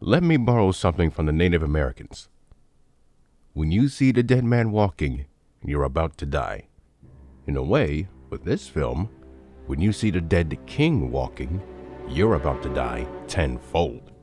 Let me borrow something from the Native Americans. When you see the dead man walking, you're about to die. In a way, with this film, when you see the dead king walking, you're about to die tenfold.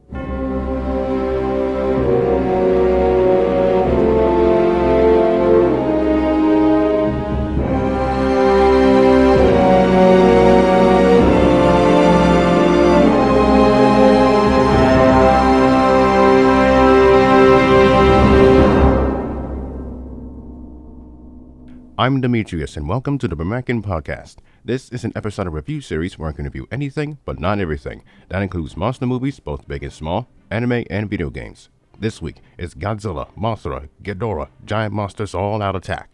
I'm Demetrius, and welcome to the Brumakian podcast. This is an episodic review series where I can review anything, but not everything. That includes monster movies, both big and small, anime, and video games. This week is Godzilla, Mothra, Ghidorah, Giant Monsters All Out Attack.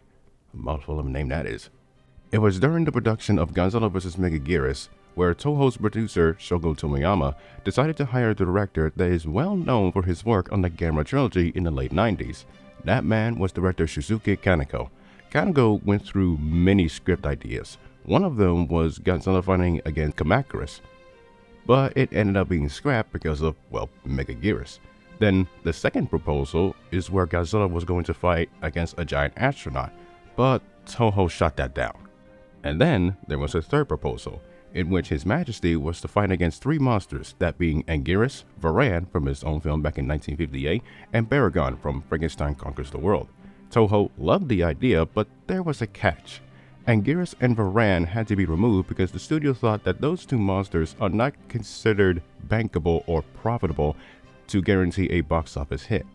A mouthful of a name that is. It was during the production of Godzilla vs. Megaguirus, where Toho's producer, Shogo Tomiyama, decided to hire a director that is well known for his work on the Gamera trilogy in the late 90s. That man was director Shusuke Kaneko. Kaneko went through many script ideas. One of them was Godzilla fighting against Kamacuras, but it ended up being scrapped because of, Megaguirus. Then the second proposal is where Godzilla was going to fight against a giant astronaut, but Toho shot that down. And then there was a third proposal, in which His Majesty was to fight against three monsters, that being Anguirus, Varan from his own film back in 1958, and Baragon from Frankenstein Conquers the World. Toho loved the idea, but there was a catch. Anguirus and Varan had to be removed because the studio thought that those two monsters are not considered bankable or profitable to guarantee a box office hit.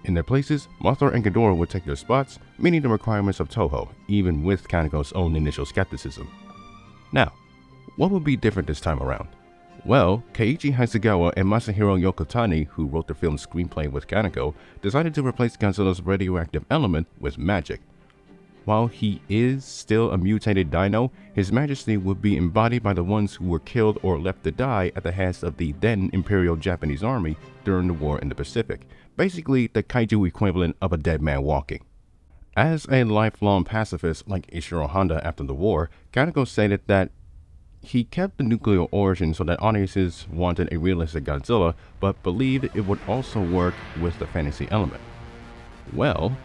In their places, Mothra and Ghidorah would take their spots, meeting the requirements of Toho, even with Kaneko's own initial skepticism. Now, what would be different this time around? Well, Keiichi Hasegawa and Masahiro Yokotani, who wrote the film's screenplay with Kaneko, decided to replace Godzilla's radioactive element with magic. While he is still a mutated dino, His Majesty would be embodied by the ones who were killed or left to die at the hands of the then Imperial Japanese Army during the war in the Pacific, basically the kaiju equivalent of a dead man walking. As a lifelong pacifist like Ishiro Honda after the war, Kaneko stated that he kept the nuclear origin so that audiences wanted a realistic Godzilla, but believed it would also work with the fantasy element. Well,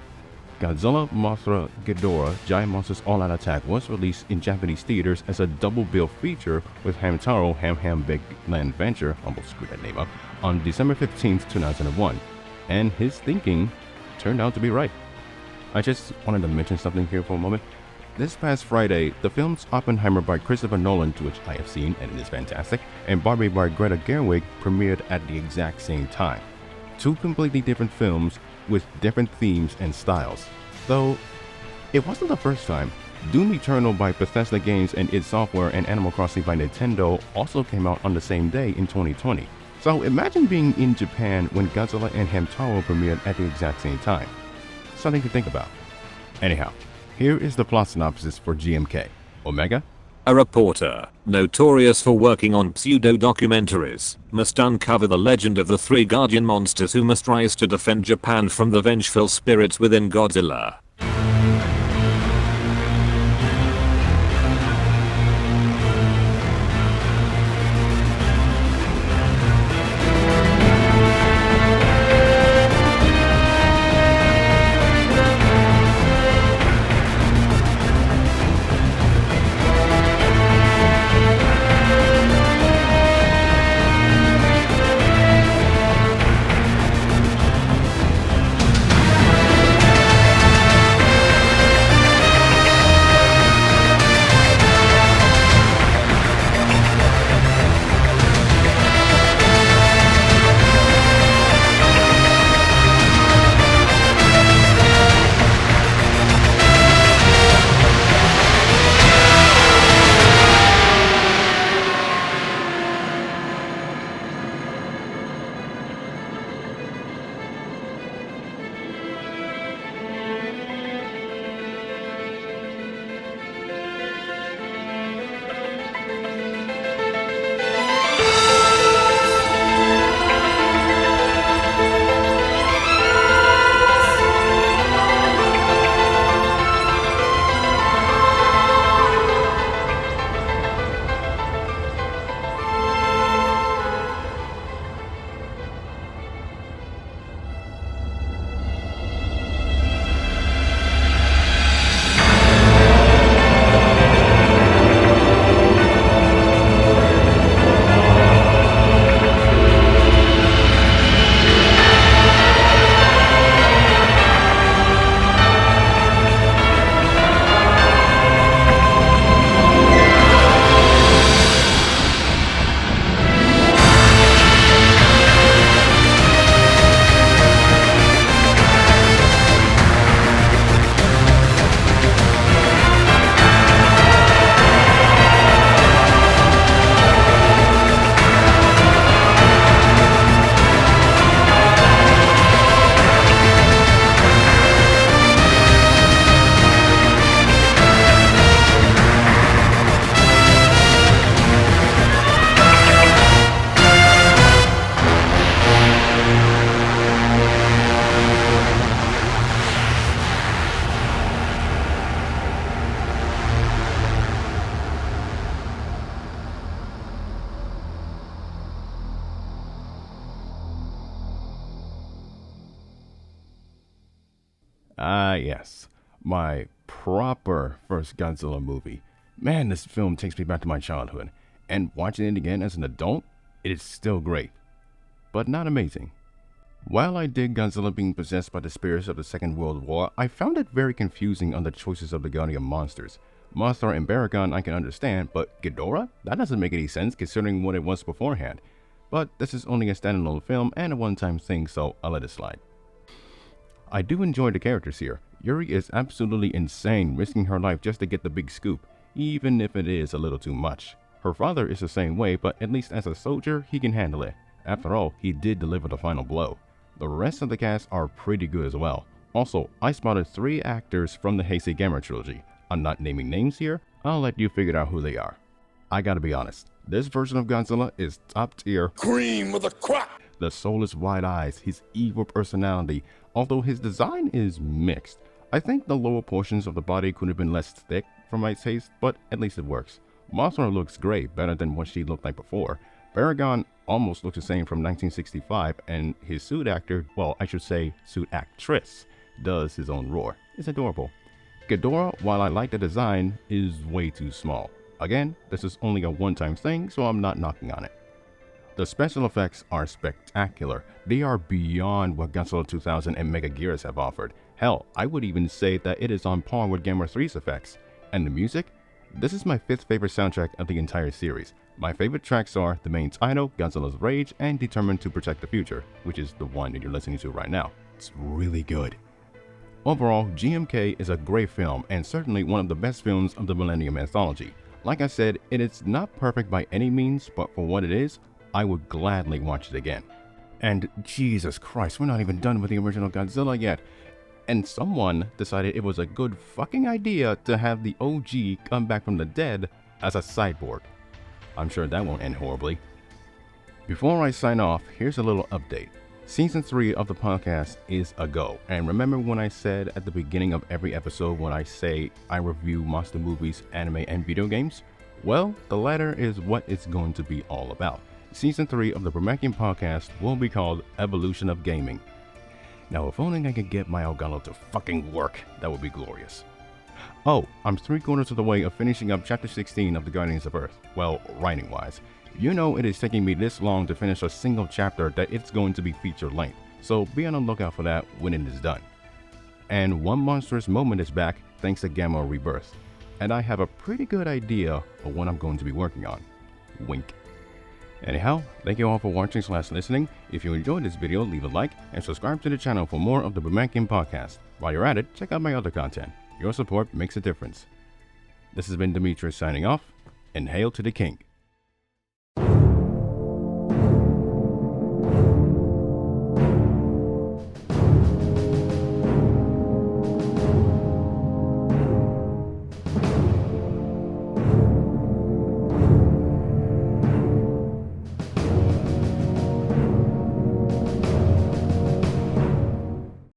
Godzilla, Mothra, Ghidorah, Giant Monsters All Out Attack was released in Japanese theaters as a double bill feature with Hamtaro Ham Big Land Venture, almost screwed that name up, on December 15, 2001. And his thinking turned out to be right. I just wanted to mention something here for a moment. This past Friday, the films Oppenheimer by Christopher Nolan, to which I have seen and it is fantastic, and Barbie by Greta Gerwig premiered at the exact same time. Two completely different films with different themes and styles. Though, it wasn't the first time. Doom Eternal by Bethesda Games and id Software and Animal Crossing by Nintendo also came out on the same day in 2020. So imagine being in Japan when Godzilla and Hamtaro premiered at the exact same time. Something to think about. Anyhow, here is the plot synopsis for GMK. Omega? A reporter, notorious for working on pseudo-documentaries, must uncover the legend of the three guardian monsters who must rise to defend Japan from the vengeful spirits within Godzilla. Ah, yes. My proper first Godzilla movie. Man, this film takes me back to my childhood. And watching it again as an adult, it is still great. But not amazing. While I dig Godzilla being possessed by the spirits of the Second World War, I found it very confusing on the choices of the Guardian monsters. Mothra and Baragon I can understand, but Ghidorah? That doesn't make any sense considering what it was beforehand. But this is only a standalone film and a one-time thing, so I'll let it slide. I do enjoy the characters here. Yuri is absolutely insane, risking her life just to get the big scoop, even if it is a little too much. Her father is the same way, but at least as a soldier, he can handle it. After all, he did deliver the final blow. The rest of the cast are pretty good as well. Also, I spotted 3 actors from the Heisei Gamera trilogy. I'm not naming names here, I'll let you figure out who they are. I gotta be honest, this version of Godzilla is top tier. Cream with a crack! The soulless wide eyes, his evil personality, although his design is mixed. I think the lower portions of the body could have been less thick for my taste, but at least it works. Mothra looks great, better than what she looked like before. Baragon almost looks the same from 1965, and his suit actor, well, I should say suit actress, does his own roar. It's adorable. Ghidorah, while I like the design, is way too small. Again, this is only a one-time thing, so I'm not knocking on it. The special effects are spectacular. They are beyond what Godzilla 2000 and Mega Gears have offered. Hell, I would even say that it is on par with Gamera 3's effects. And the music? This is my 5th favorite soundtrack of the entire series. My favorite tracks are the main title, Godzilla's Rage, and Determined to Protect the Future, which is the one that you're listening to right now. It's really good. Overall, GMK is a great film and certainly one of the best films of the Millennium Anthology. Like I said, it is not perfect by any means, but for what it is, I would gladly watch it again. And Jesus Christ, we're not even done with the original Godzilla yet. And someone decided it was a good fucking idea to have the OG come back from the dead as a cyborg. I'm sure that won't end horribly. Before I sign off, here's a little update. Season 3 of the podcast is a go. And remember when I said at the beginning of every episode when I say I review monster movies, anime, and video games? Well, the latter is what it's going to be all about. Season 3 of the Brumakian podcast will be called Evolution of Gaming. Now, if only I could get my Elgato to fucking work, that would be glorious. Oh, I'm 3/4 of the way of finishing up Chapter 16 of the Guardians of Earth. Well, writing-wise. You know it is taking me this long to finish a single chapter that it's going to be feature-length, so be on the lookout for that when it is done. And one monstrous moment is back thanks to Gamma Rebirth, and I have a pretty good idea of what I'm going to be working on. Wink. Anyhow, thank you all for watching / listening. If you enjoyed this video, leave a like and subscribe to the channel for more of the Brumakian podcast. While you're at it, check out my other content. Your support makes a difference. This has been Demetrius signing off, and hail to the king.